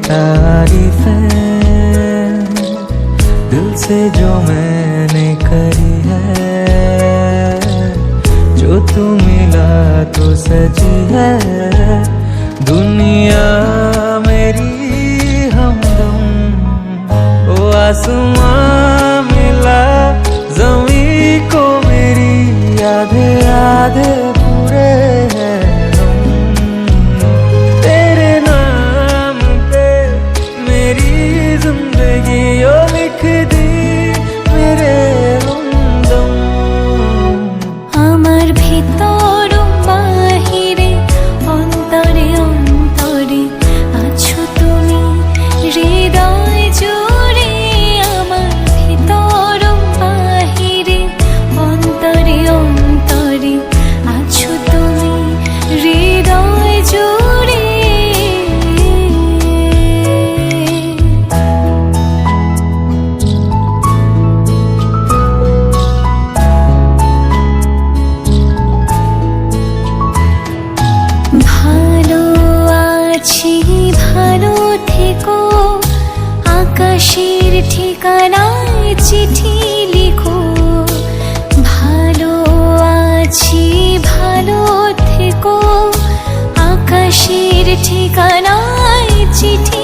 तारीफें दिल से जो मैंने करी है, जो तू मिला तो सजी है दुनिया मेरी हमदम। ओ आसमां मिला ज़मीं को मेरी, आधे आधे पूरे हैं हम। तेरे नाम पे मेरी जिंदगी ओ लिख दी मेरे हमदम। আমার ভিতর বাহিরে অন্তরে অন্তরে আছো তুমি হৃদয় জুড়ে। আমার ভিতর বাহিরে অন্তরে অন্তরে আছো তুমি হৃদয় জুড়ে। ভালো আছি ভালো থেকো, আকাশের ঠিকানায় চিঠি লিখো। ভালো আছি ভালো থেকো, আকাশের ঠিকানায় চিঠি